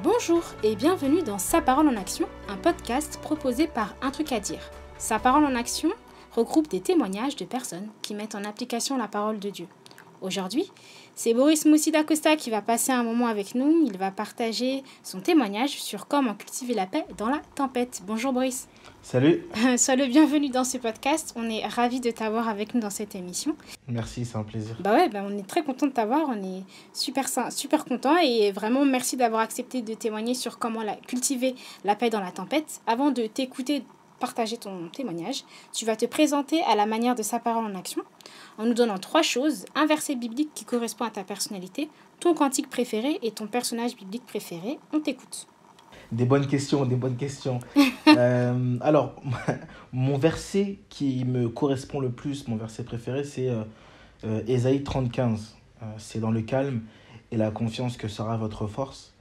Bonjour et bienvenue dans Sa parole en action, un podcast proposé par Un truc à dire. Sa parole en action regroupe des témoignages de personnes qui mettent en application la parole de Dieu. Aujourd'hui, c'est Boris Moussida Costa qui va passer un moment avec nous. Il va partager son témoignage sur comment cultiver la paix dans la tempête. Bonjour Boris. Salut. Sois le bienvenu dans ce podcast. On est ravis de t'avoir avec nous dans cette émission. Merci, c'est un plaisir. On est très content de t'avoir. On est super content et vraiment merci d'avoir accepté de témoigner sur comment cultiver la paix dans la tempête. Avant de t'écouter partager ton témoignage, tu vas te présenter à la manière de Sa parole en action en nous donnant 3 choses: un verset biblique qui correspond à ta personnalité, ton cantique préféré et ton personnage biblique préféré. On t'écoute. Des bonnes questions. Alors, mon verset qui me correspond le plus, mon verset préféré, c'est Ésaïe 30:15. C'est dans le calme et la confiance que sera votre force.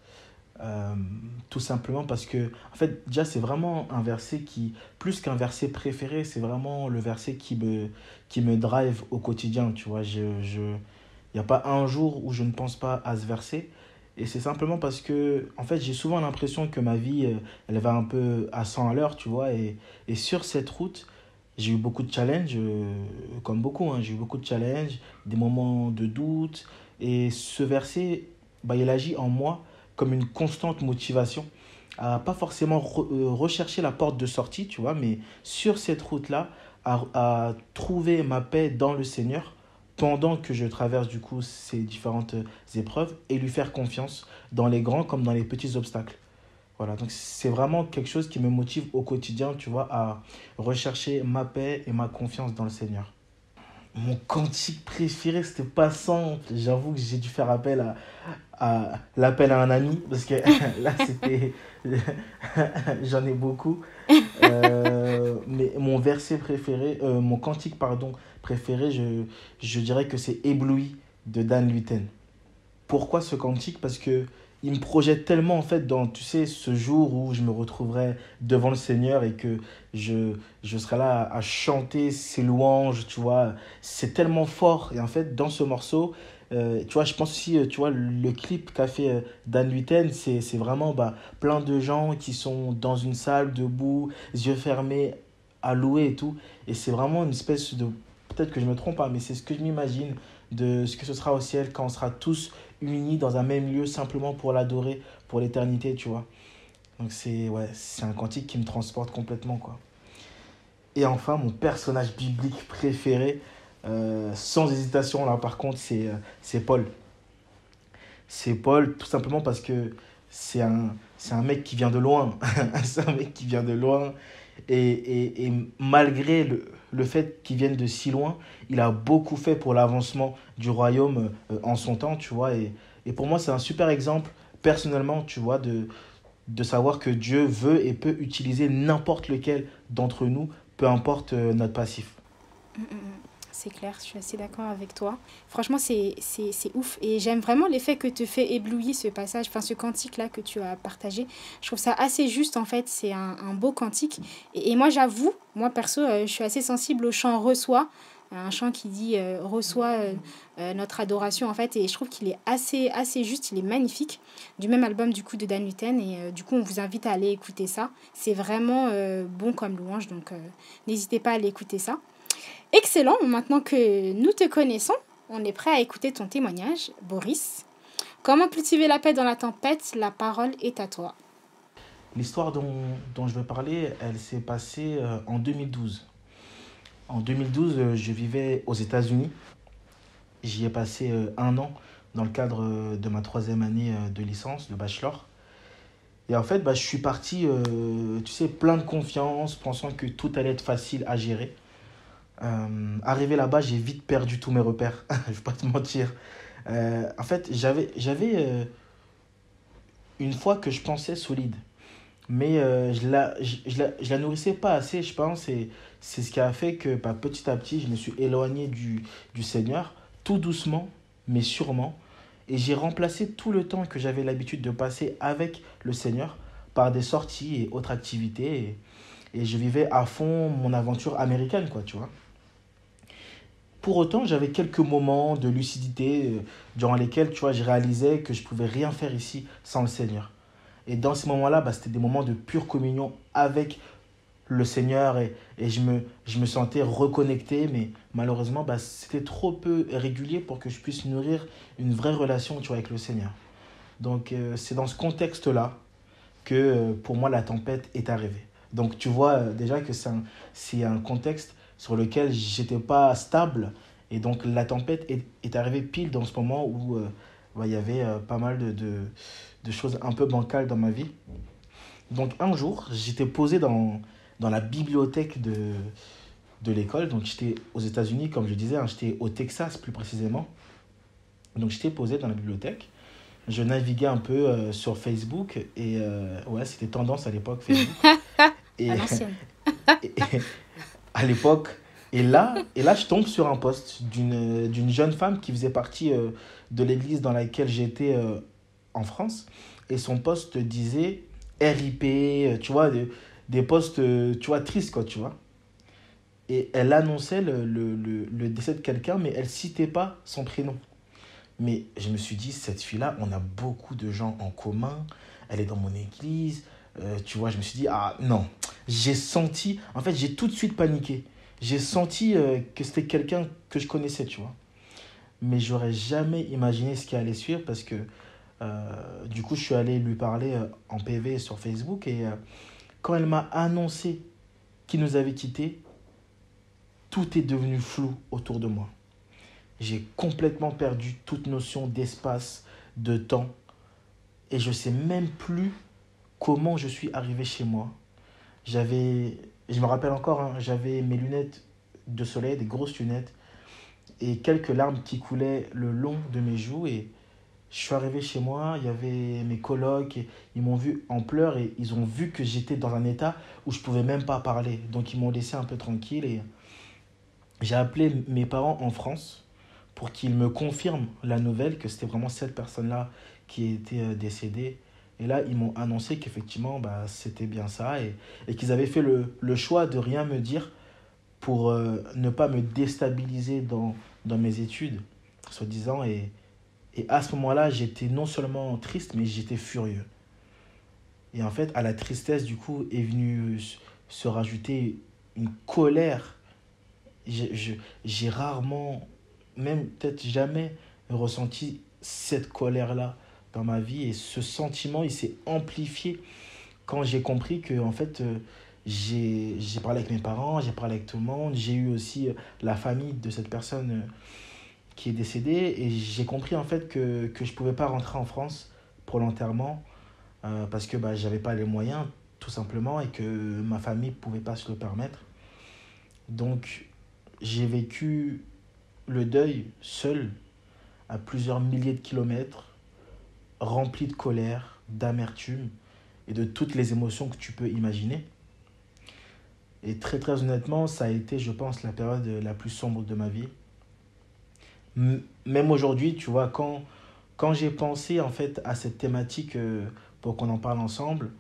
Tout simplement parce que, en fait, déjà, c'est vraiment un verset qui, plus qu'un verset préféré, c'est vraiment le verset qui me drive au quotidien, tu vois. Il n'y a pas un jour où je ne pense pas à ce verset. Et c'est simplement parce que, en fait, j'ai souvent l'impression que ma vie, elle va un peu à 100 à l'heure, tu vois. Et sur cette route, j'ai eu beaucoup de challenges, comme beaucoup, hein, j'ai eu beaucoup de challenges, des moments de doute. Et ce verset, il agit en moi comme une constante motivation à pas forcément rechercher la porte de sortie, tu vois, mais sur cette route-là, à trouver ma paix dans le Seigneur pendant que je traverse du coup ces différentes épreuves et lui faire confiance dans les grands comme dans les petits obstacles. Voilà, donc c'est vraiment quelque chose qui me motive au quotidien, tu vois, à rechercher ma paix et ma confiance dans le Seigneur. Mon cantique préféré, c'était pas simple. J'avoue que j'ai dû faire appel à l'appel à un ami parce que là, c'était. J'en ai beaucoup. Mais mon verset préféré, mon cantique, pardon, préféré, je dirais que c'est Ébloui de Dan Luten. Pourquoi ce cantique? Parce que il me projette tellement en fait dans, tu sais, ce jour où je me retrouverai devant le Seigneur et que je serai là à chanter ses louanges, tu vois. C'est tellement fort. Et en fait, dans ce morceau, tu vois, je pense aussi, tu vois, le clip qu'a fait Dan Luten, c'est vraiment plein de gens qui sont dans une salle, debout, yeux fermés, à louer et tout. Et c'est vraiment une espèce de... Peut-être que je me trompe, hein, mais c'est ce que je m'imagine de ce que ce sera au ciel quand on sera tous unis dans un même lieu simplement pour l'adorer pour l'éternité, tu vois. Donc c'est un cantique qui me transporte complètement, quoi. Et enfin, mon personnage biblique préféré, sans hésitation, là par contre, c'est Paul. C'est Paul, tout simplement parce que c'est un mec qui vient de loin. C'est un mec qui vient de loin. Et malgré le fait qu'il vienne de si loin, il a beaucoup fait pour l'avancement du royaume en son temps, tu vois. Et pour moi, c'est un super exemple, personnellement, tu vois, de savoir que Dieu veut et peut utiliser n'importe lequel d'entre nous, peu importe notre passif. C'est clair, je suis assez d'accord avec toi. Franchement, c'est ouf. Et j'aime vraiment l'effet que te fait éblouir ce passage, enfin ce cantique-là que tu as partagé. Je trouve ça assez juste, en fait. C'est un beau cantique. Et moi, j'avoue, moi perso, je suis assez sensible au chant Reçois. Un chant qui dit reçoit notre adoration, en fait. Et je trouve qu'il est assez juste, il est magnifique. Du même album, du coup, de Dan Luten. Et du coup, on vous invite à aller écouter ça. C'est vraiment bon comme louange, donc n'hésitez pas à aller écouter ça. Excellent, maintenant que nous te connaissons, on est prêt à écouter ton témoignage. Boris, comment cultiver la paix dans la tempête? La parole est à toi. L'histoire dont je vais parler, elle s'est passée en 2012. En 2012, je vivais aux États-Unis. J'y ai passé 1 an dans le cadre de ma 3e année de licence, de bachelor. Et en fait, je suis parti, tu sais, plein de confiance, pensant que tout allait être facile à gérer. Arrivé là-bas, j'ai vite perdu tous mes repères. Je vais pas te mentir. En fait, j'avais une foi que je pensais solide. Mais je la nourrissais pas assez, je pense. Et c'est ce qui a fait que petit à petit, je me suis éloigné du Seigneur, tout doucement, mais sûrement. Et j'ai remplacé tout le temps que j'avais l'habitude de passer avec le Seigneur par des sorties et autres activités. Et je vivais à fond mon aventure américaine, quoi, tu vois. Pour autant, j'avais quelques moments de lucidité durant lesquels, tu vois, je réalisais que je pouvais rien faire ici sans le Seigneur. Et dans ces moments-là, bah, c'était des moments de pure communion avec le Seigneur et je me sentais reconnecté, mais malheureusement, bah, c'était trop peu régulier pour que je puisse nourrir une vraie relation, tu vois, avec le Seigneur. Donc, c'est dans ce contexte-là que pour moi, la tempête est arrivée. Donc, tu vois déjà que c'est un contexte sur lequel j'étais pas stable. Et donc, la tempête est arrivée pile dans ce moment où bah, il y avait pas mal de choses un peu bancales dans ma vie. Donc un jour, j'étais posé dans la bibliothèque de l'école. Donc j'étais aux États-Unis, comme je disais, hein, j'étais au Texas plus précisément. Donc j'étais posé dans la bibliothèque. Je naviguais un peu sur Facebook et ouais, c'était tendance à l'époque Facebook. À Et, l'ancienne. et- à l'époque, et là, je tombe sur un post d'une jeune femme qui faisait partie de l'église dans laquelle j'étais en France. Et son post disait RIP, tu vois, des posts, tu vois, tristes, quoi, tu vois. Et elle annonçait le décès de quelqu'un, mais elle citait pas son prénom. Mais je me suis dit, cette fille-là, on a beaucoup de gens en commun, elle est dans mon église, tu vois, je me suis dit, ah non, j'ai senti, en fait, j'ai tout de suite paniqué. J'ai senti que c'était quelqu'un que je connaissais, tu vois. Mais j'aurais jamais imaginé ce qui allait suivre parce que du coup, je suis allé lui parler en PV sur Facebook et quand elle m'a annoncé qu'il nous avait quittés, tout est devenu flou autour de moi. J'ai complètement perdu toute notion d'espace, de temps et je sais même plus comment je suis arrivé chez moi. J'avais, je me rappelle encore, hein, j'avais mes lunettes de soleil, des grosses lunettes et quelques larmes qui coulaient le long de mes joues et je suis arrivé chez moi, il y avait mes colocs, et ils m'ont vu en pleurs et ils ont vu que j'étais dans un état où je pouvais même pas parler. Donc ils m'ont laissé un peu tranquille et j'ai appelé mes parents en France pour qu'ils me confirment la nouvelle que c'était vraiment cette personne-là qui était décédée. Et là, ils m'ont annoncé qu'effectivement, bah, c'était bien ça et qu'ils avaient fait le choix de rien me dire pour ne pas me déstabiliser dans mes études, soi-disant. Et à ce moment-là, j'étais non seulement triste, mais j'étais furieux. Et en fait, à la tristesse, du coup, est venue se rajouter une colère. J'ai rarement, même peut-être jamais, ressenti cette colère-là dans ma vie. Et ce sentiment, il s'est amplifié quand j'ai compris que, en fait, j'ai parlé avec mes parents, j'ai parlé avec tout le monde. J'ai eu aussi la famille de cette personne qui est décédée. Et j'ai compris, en fait, que je ne pouvais pas rentrer en France pour l'enterrement parce que bah, j'avais pas les moyens, tout simplement, et que ma famille ne pouvait pas se le permettre. Donc, j'ai vécu le deuil seul, à plusieurs milliers de kilomètres, rempli de colère, d'amertume et de toutes les émotions que tu peux imaginer. Et très très honnêtement, ça a été, je pense, la période la plus sombre de ma vie. Même aujourd'hui, tu vois, quand j'ai pensé en fait à cette thématique pour qu'on en parle ensemble,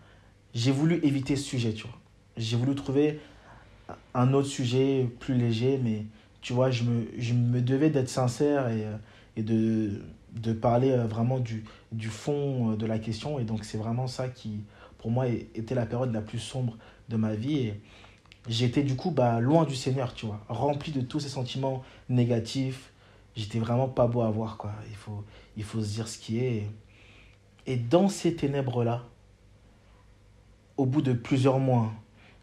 j'ai voulu éviter ce sujet, tu vois. J'ai voulu trouver un autre sujet plus léger, mais tu vois, je me devais d'être sincère et de parler vraiment du fond de la question. Et donc, c'est vraiment ça qui, pour moi, était la période la plus sombre de ma vie. Et j'étais du coup bah, loin du Seigneur, tu vois, rempli de tous ces sentiments négatifs. J'étais vraiment pas beau à voir, quoi. Il faut se dire ce qui est. Et dans ces ténèbres-là, au bout de plusieurs mois,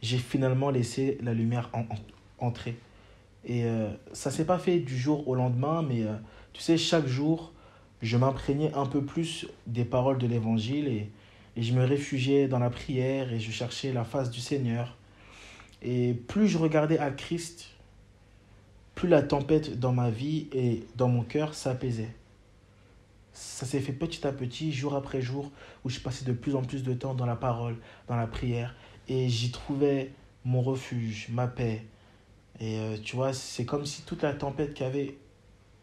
j'ai finalement laissé la lumière entrer. Et ça s'est pas fait du jour au lendemain, mais tu sais, chaque jour, je m'imprégnais un peu plus des paroles de l'Évangile et je me réfugiais dans la prière et je cherchais la face du Seigneur. Et plus je regardais à Christ, plus la tempête dans ma vie et dans mon cœur s'apaisait. Ça s'est fait petit à petit, jour après jour, où je passais de plus en plus de temps dans la parole, dans la prière, et j'y trouvais mon refuge, ma paix. Et tu vois, c'est comme si toute la tempête qu'il y avait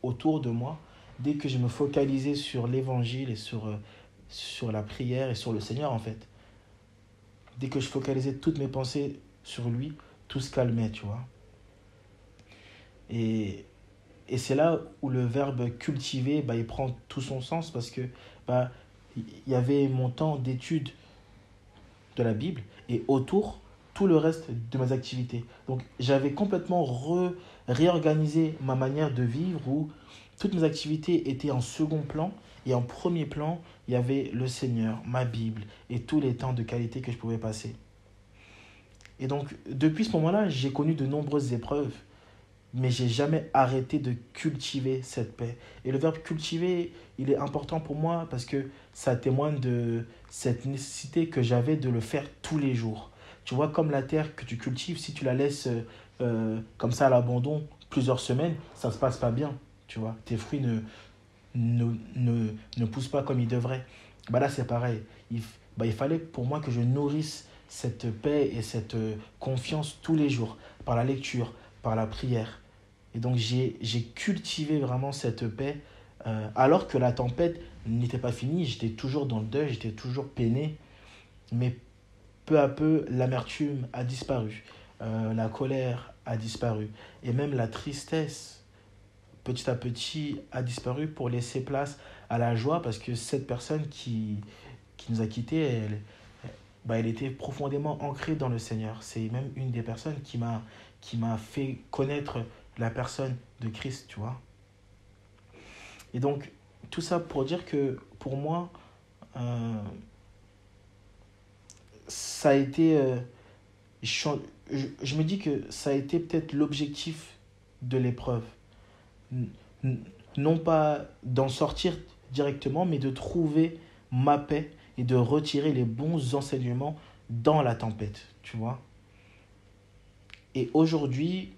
autour de moi, dès que je me focalisais sur l'évangile et sur la prière et sur le Seigneur, en fait, dès que je focalisais toutes mes pensées sur lui, tout se calmait, tu vois. Et, et c'est là où le verbe cultiver, bah, il prend tout son sens parce que bah, il y avait mon temps d'étude de la Bible et autour, tout le reste de mes activités. Donc, j'avais complètement réorganisé ma manière de vivre où toutes mes activités étaient en second plan et en premier plan, il y avait le Seigneur, ma Bible et tous les temps de qualité que je pouvais passer. Et donc, depuis ce moment-là, j'ai connu de nombreuses épreuves, mais j'ai jamais arrêté de cultiver cette paix. Et le verbe cultiver, il est important pour moi parce que ça témoigne de cette nécessité que j'avais de le faire tous les jours. Tu vois, comme la terre que tu cultives, si tu la laisses comme ça à l'abandon plusieurs semaines, ça ne se passe pas bien. Tu vois, tes fruits ne poussent pas comme ils devraient. Bah là, c'est pareil. Il fallait pour moi que je nourrisse cette paix et cette confiance tous les jours, par la lecture, par la prière. Et donc j'ai cultivé vraiment cette paix, alors que la tempête n'était pas finie, j'étais toujours dans le deuil, j'étais toujours peiné, mais peu à peu l'amertume a disparu, la colère a disparu, et même la tristesse petit à petit a disparu pour laisser place à la joie, parce que cette personne qui nous a quittés, elle était profondément ancrée dans le Seigneur. C'est même une des personnes qui m'a fait connaître la personne de Christ, tu vois. Et donc, tout ça pour dire que pour moi, euh, ça a été... je me dis que ça a été peut-être l'objectif de l'épreuve. Non pas d'en sortir directement, mais de trouver ma paix et de retirer les bons enseignements dans la tempête, tu vois. Et aujourd'hui,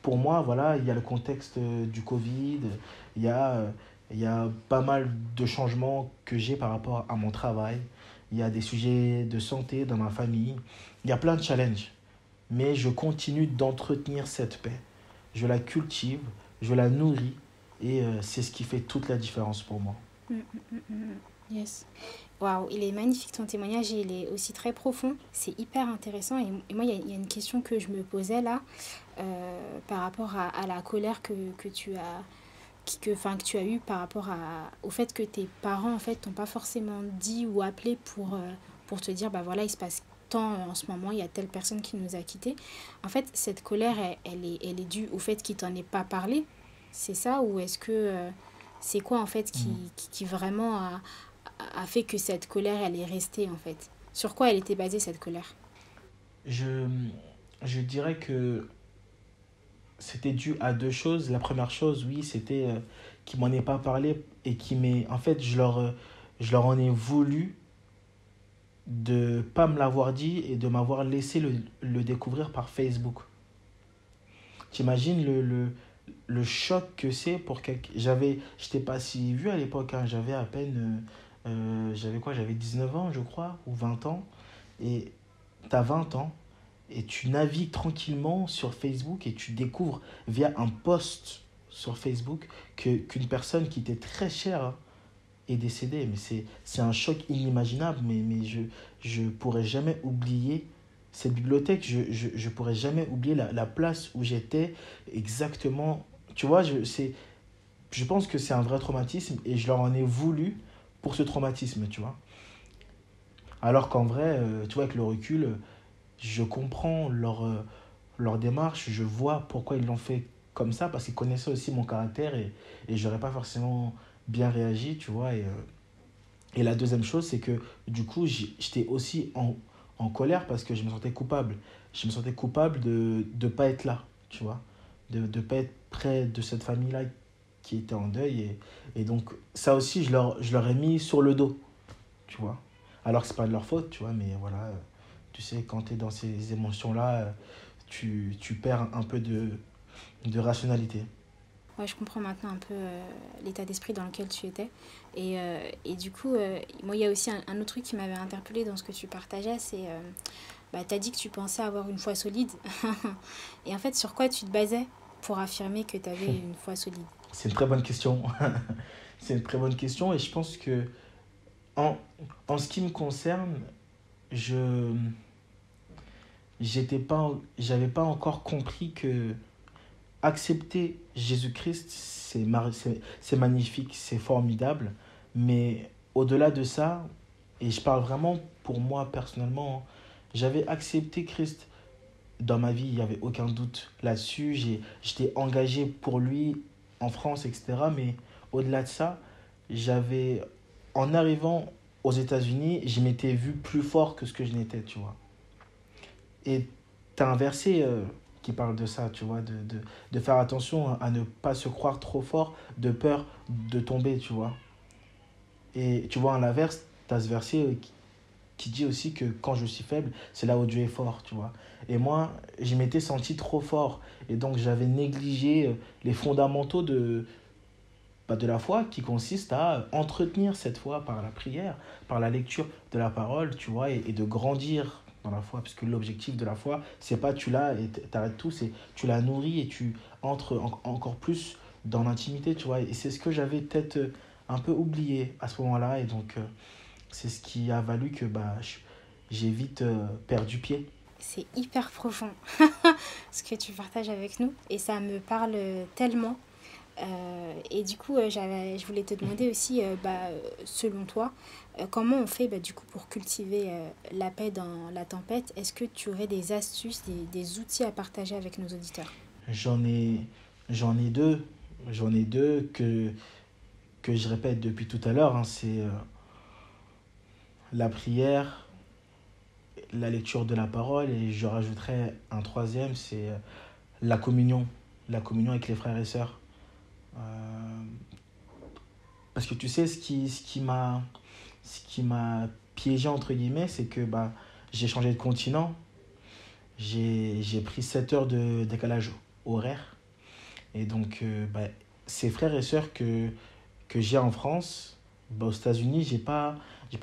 pour moi, voilà, il y a le contexte du Covid, il y a, euh, il y a pas mal de changements que j'ai par rapport à mon travail, il y a des sujets de santé dans ma famille, il y a plein de challenges. Mais je continue d'entretenir cette paix. Je la cultive, je la nourris et c'est ce qui fait toute la différence pour moi. Mm, yes. Waouh, il est magnifique ton témoignage et il est aussi très profond. C'est hyper intéressant. Et moi, il y a une question que je me posais là par rapport à la colère que tu as, que tu as eue par rapport au fait que tes parents en fait t'ont pas forcément dit ou appelé pour te dire bah voilà, il se passe tant en ce moment, il y a telle personne qui nous a quittés. En fait, cette colère, elle est due au fait qu'ils t'en aient pas parlé. C'est ça ou est-ce que c'est quoi en fait Mm. qui vraiment a fait que cette colère, elle est restée en fait? Sur quoi elle était basée cette colère? Je, je dirais que c'était dû à deux choses. La première chose, oui, c'était qu'ils m'en aient pas parlé et qui m'aient... En fait, je leur en ai voulu de pas me l'avoir dit et de m'avoir laissé le découvrir par Facebook. T'imagines le choc que c'est pour quelqu'un. J'étais pas si vieux à l'époque, hein. J'avais à peine, j'avais quoi, j'avais 19 ans, je crois, ou 20 ans. Et t'as 20 ans et tu navigues tranquillement sur Facebook et tu découvres via un post sur Facebook qu'une personne qui était très chère, hein, est décédée. Mais c'est un choc inimaginable, mais je pourrais jamais oublier cette bibliothèque. Je pourrais jamais oublier la place où j'étais exactement. Tu vois, je pense que c'est un vrai traumatisme et je leur en ai voulu pour ce traumatisme, tu vois. Alors qu'en vrai, tu vois, avec le recul, je comprends leur démarche, je vois pourquoi ils l'ont fait comme ça, parce qu'ils connaissaient aussi mon caractère et j'aurais pas forcément bien réagi, tu vois. Et la deuxième chose, c'est que du coup, j'étais aussi en colère parce que je me sentais coupable. Je me sentais coupable de ne pas être là, tu vois. De ne pas être près de cette famille-là qui était en deuil. Et donc, ça aussi, je leur ai mis sur le dos, tu vois. Alors que c'est pas de leur faute, tu vois, mais voilà, tu sais, quand tu es dans ces émotions-là, tu perds un peu de rationalité. Ouais, je comprends maintenant un peu l'état d'esprit dans lequel tu étais. Et du coup, moi, il y a aussi un autre truc qui m'avait interpellée dans ce que tu partageais, c'est, bah, tu as dit que tu pensais avoir une foi solide. Et en fait, sur quoi tu te basais pour affirmer que tu avais une foi solide? C'est une très bonne question. C'est une très bonne question et je pense que en, en ce qui me concerne, je j'avais pas encore compris que accepter Jésus-Christ, c'est magnifique, c'est formidable, mais au-delà de ça, Et je parle vraiment pour moi personnellement. J'avais accepté Christ dans ma vie, il n'y avait aucun doute là-dessus. J'étais engagé pour lui en France, etc. Mais au-delà de ça, j'avais, en arrivant aux États-Unis, je m'étais vu plus fort que ce que je n'étais, tu vois. Et tu as un verset qui parle de ça, tu vois, de faire attention à ne pas se croire trop fort, de peur de tomber, tu vois. Et tu vois, à l'inverse, tu as ce verset qui dit aussi que quand je suis faible, c'est là où Dieu est fort, tu vois. Et moi, je m'étais senti trop fort. Et donc, j'avais négligé les fondamentaux de la foi qui consiste à entretenir cette foi par la prière, par la lecture de la parole, tu vois, et de grandir dans la foi. Parce que l'objectif de la foi, c'est pas tu l'as et t'arrêtes tout, c'est tu la nourris et tu entres encore plus dans l'intimité, tu vois. Et c'est ce que j'avais peut-être un peu oublié à ce moment-là. Et donc, c'est ce qui a valu que bah, j'ai vite perdu pied. C'est hyper profond ce que tu partages avec nous et ça me parle tellement. Et du coup, je voulais te demander aussi, selon toi, comment on fait du coup pour cultiver la paix dans la tempête. Est-ce que tu aurais des astuces, des outils à partager avec nos auditeurs? J'en ai, j'en ai deux. J'en ai deux que je répète depuis tout à l'heure, hein. C'est la prière, la lecture de la parole et je rajouterai un troisième, c'est la communion. La communion avec les frères et sœurs. Euh, Parce que tu sais, ce qui m'a piégé, entre guillemets, c'est que bah, j'ai changé de continent. J'ai pris 7 heures de décalage horaire. Et donc, bah, ces frères et sœurs que j'ai en France, bah, aux États-Unis, j'ai pas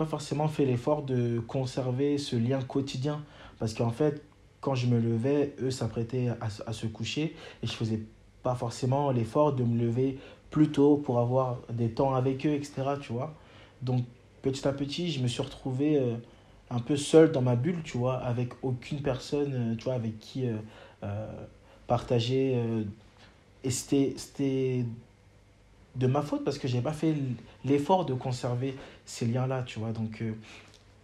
forcément fait l'effort de conserver ce lien quotidien. Parce qu'en fait, quand je me levais, eux s'apprêtaient à se coucher et je faisais pas forcément l'effort de me lever plus tôt pour avoir des temps avec eux, etc. Tu vois. Donc, petit à petit, je me suis retrouvé un peu seul dans ma bulle, tu vois, avec aucune personne, tu vois, avec qui euh, partager. Et c'était de ma faute parce que j'ai pas fait l'effort de conserver ces liens-là, tu vois. Donc,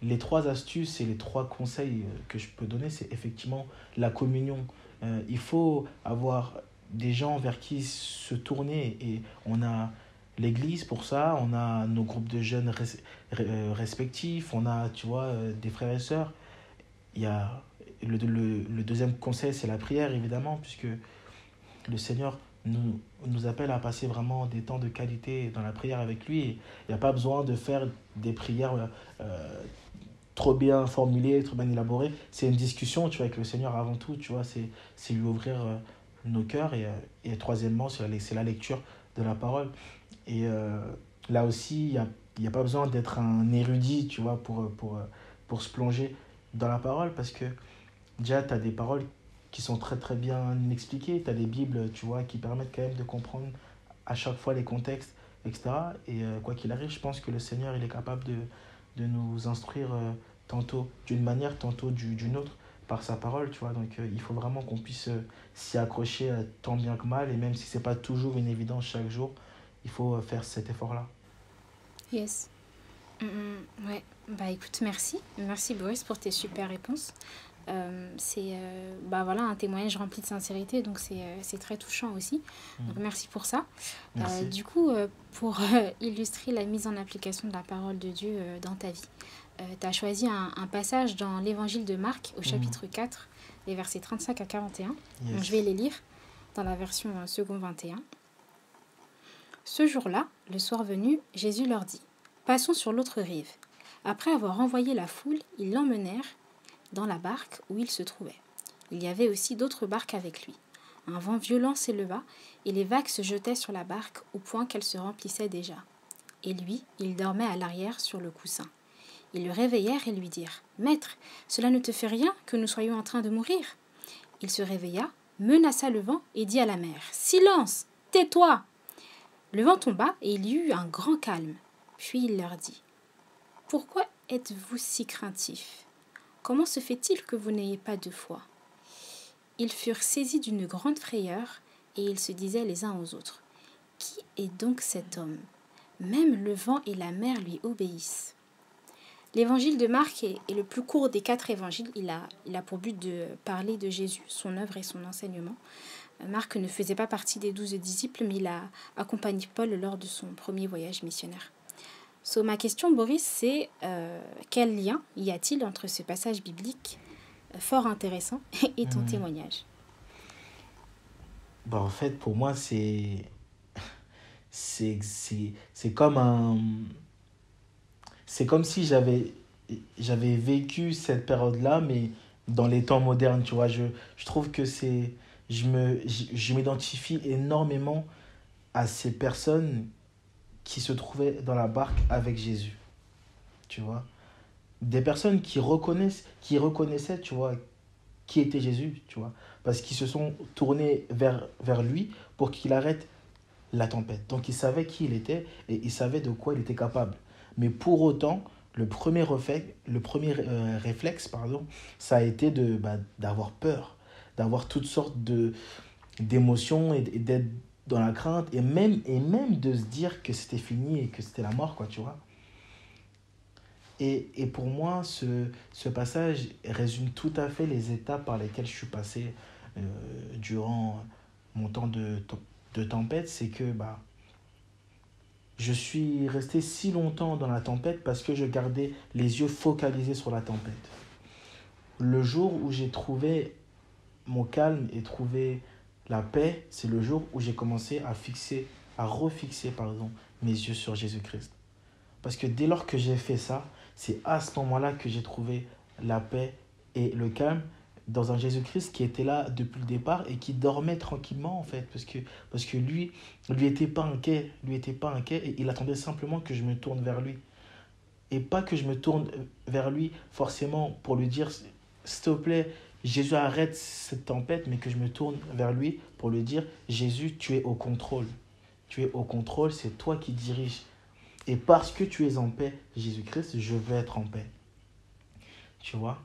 les trois astuces et les trois conseils que je peux donner, c'est effectivement la communion. Il faut avoir des gens vers qui se tourner et on a l'église pour ça, on a nos groupes de jeunes respectifs, on a, tu vois, des frères et sœurs. Il y a le deuxième conseil, c'est la prière, évidemment, puisque le Seigneur nous appelle à passer vraiment des temps de qualité dans la prière avec lui. Il n'y a pas besoin de faire des prières trop bien formulées, trop bien élaborées. C'est une discussion, tu vois, avec le Seigneur avant tout, tu vois, c'est lui ouvrir nos cœurs. Et troisièmement, c'est la lecture de la parole. Et là aussi, il y a pas besoin d'être un érudit, tu vois, pour se plonger dans la parole, parce que déjà, tu as des paroles qui sont très très bien expliquées. Tu as des bibles, tu vois, qui permettent quand même de comprendre à chaque fois les contextes, etc. Et quoi qu'il arrive, je pense que le Seigneur, il est capable de nous instruire tantôt d'une manière, tantôt d'une autre, par sa parole, tu vois. Donc il faut vraiment qu'on puisse s'y accrocher tant bien que mal. Et même si c'est pas toujours une évidence chaque jour, il faut faire cet effort-là. Yes. Ouais. Bah écoute, merci. Merci Boris pour tes super réponses. C'est voilà, un témoignage rempli de sincérité, donc c'est très touchant aussi. Donc Mm. merci pour ça. Merci. Du coup, pour illustrer la mise en application de la parole de Dieu dans ta vie, tu as choisi un passage dans l'évangile de Marc au Mm. chapitre 4, les versets 35 à 41. Donc, je vais Yes. les lire dans la version second 21. Ce jour-là, le soir venu, Jésus leur dit: Passons sur l'autre rive. Après avoir envoyé la foule, ils l'emmenèrent dans la barque où il se trouvait. Il y avait aussi d'autres barques avec lui. Un vent violent s'éleva et les vagues se jetaient sur la barque au point qu'elle se remplissait déjà. Et lui, il dormait à l'arrière sur le coussin. Ils le réveillèrent et lui dirent: Maître, cela ne te fait rien que nous soyons en train de mourir? Il se réveilla, menaça le vent et dit à la mer: Silence, tais-toi! Le vent tomba et il y eut un grand calme. Puis il leur dit: Pourquoi êtes-vous si craintifs? Comment se fait-il que vous n'ayez pas de foi? Ils furent saisis d'une grande frayeur et ils se disaient les uns aux autres: Qui est donc cet homme? Même le vent et la mer lui obéissent. L'évangile de Marc est le plus court des 4 évangiles. Il a pour but de parler de Jésus, son œuvre et son enseignement. Marc ne faisait pas partie des 12 disciples, mais il a accompagné Paul lors de son premier voyage missionnaire. Ma question, Boris, c'est quel lien y a-t-il entre ce passage biblique fort intéressant et ton témoignage? Bah, en fait, pour moi, c'est comme c'est comme si j'avais vécu cette période-là, mais dans les temps modernes, tu vois. Je trouve que je m'identifie énormément à ces personnes qui se trouvaient dans la barque avec Jésus, tu vois. Des personnes qui reconnaissaient, tu vois, qui était Jésus, tu vois. Parce qu'ils se sont tournés vers lui pour qu'il arrête la tempête. Donc ils savaient qui il était et ils savaient de quoi il était capable. Mais pour autant, réflexe, ça a été d'avoir peur, d'avoir toutes sortes d'émotions et d'être dans la crainte et même de se dire que c'était fini et que c'était la mort, quoi, tu vois. Et pour moi, ce passage résume tout à fait les étapes par lesquelles je suis passé durant mon temps de tempête. C'est que je suis resté si longtemps dans la tempête parce que je gardais les yeux focalisés sur la tempête. Le jour où j'ai trouvé mon calme et trouvé la paix, c'est le jour où j'ai commencé à refixer mes yeux sur Jésus-Christ. Parce que dès lors que j'ai fait ça, c'est à ce moment-là que j'ai trouvé la paix et le calme dans un Jésus-Christ qui était là depuis le départ et qui dormait tranquillement, en fait. Parce que lui était pas inquiet. Et il attendait simplement que je me tourne vers lui. Et pas que je me tourne vers lui forcément pour lui dire « S'il te plaît, Jésus, arrête cette tempête », mais que je me tourne vers lui pour lui dire « Jésus, tu es au contrôle. Tu es au contrôle, c'est toi qui diriges. Et parce que tu es en paix, Jésus-Christ, je veux être en paix. » Tu vois?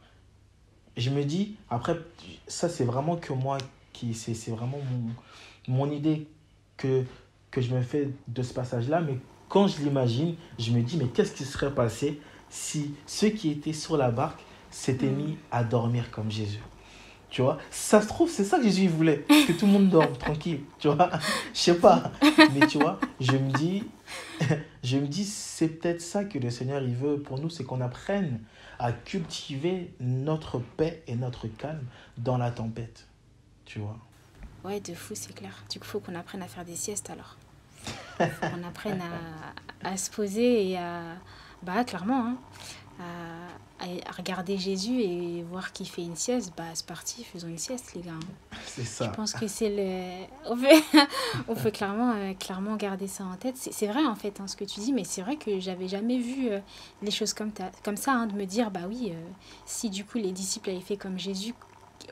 Je me dis, après, ça c'est vraiment que moi, c'est vraiment mon idée que je me fais de ce passage-là. Mais quand je l'imagine, je me dis, mais qu'est-ce qui serait passé si ceux qui étaient sur la barque s'étaient mis à dormir comme Jésus? Tu vois, ça se trouve, c'est ça que Jésus voulait, que tout le monde dorme tranquille, tu vois. Je sais pas, mais tu vois, je me dis, c'est peut-être ça que le Seigneur il veut pour nous, c'est qu'on apprenne à cultiver notre paix et notre calme dans la tempête, tu vois. Ouais, de fou, c'est clair. Du coup, il faut qu'on apprenne à faire des siestes alors. Faut qu'on apprenne à se poser et clairement, hein, à regarder Jésus et voir qu'il fait une sieste. C'est parti, faisons une sieste, les gars. C'est ça. Je pense que c'est on peut clairement garder ça en tête. C'est vrai, en fait, hein, ce que tu dis, mais c'est vrai que j'avais jamais vu les choses comme ça, hein, de me dire, si du coup les disciples avaient fait comme Jésus,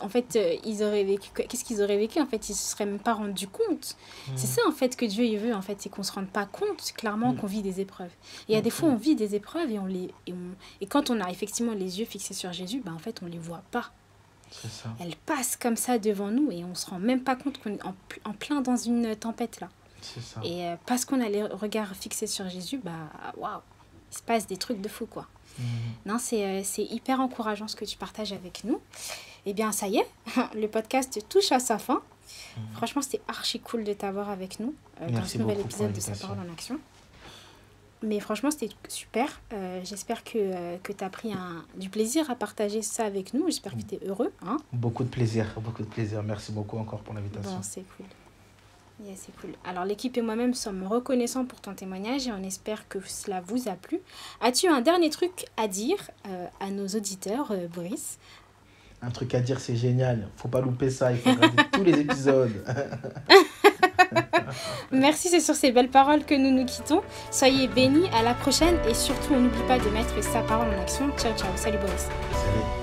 en fait, ils auraient vécu. Qu'est-ce qu'ils auraient vécu? En fait, ils se seraient même pas rendus compte. C'est ça, en fait, que Dieu il veut, en fait, c'est qu'on se rende pas compte, clairement, qu'on vit des épreuves. Et il y a des fois, on vit des épreuves et quand on a effectivement les yeux fixés sur Jésus, en fait, on les voit pas. C'est ça. Elles passent comme ça devant nous et on se rend même pas compte qu'on est en plein dans une tempête, là. C'est ça. Et parce qu'on a les regards fixés sur Jésus, waouh, il se passe des trucs de fou, quoi. Non, c'est hyper encourageant ce que tu partages avec nous. Eh bien, ça y est, le podcast touche à sa fin. Franchement, c'était archi cool de t'avoir avec nous dans ce nouvel épisode de Sa parole en action. Mais franchement, c'était super. J'espère que tu as pris du plaisir à partager ça avec nous. J'espère que tu es heureux. Hein. Beaucoup de plaisir. Merci beaucoup encore pour l'invitation. Bon, c'est cool. Yeah, c'est cool. Alors, l'équipe et moi-même sommes reconnaissants pour ton témoignage et on espère que cela vous a plu. As-tu un dernier truc à dire à nos auditeurs, Boris? Un truc à dire, c'est génial. Faut pas louper ça. Il faut regarder tous les épisodes. Merci, c'est sur ces belles paroles que nous nous quittons. Soyez bénis, à la prochaine et surtout, on n'oublie pas de mettre sa parole en action. Ciao, ciao. Salut, Boris. Salut.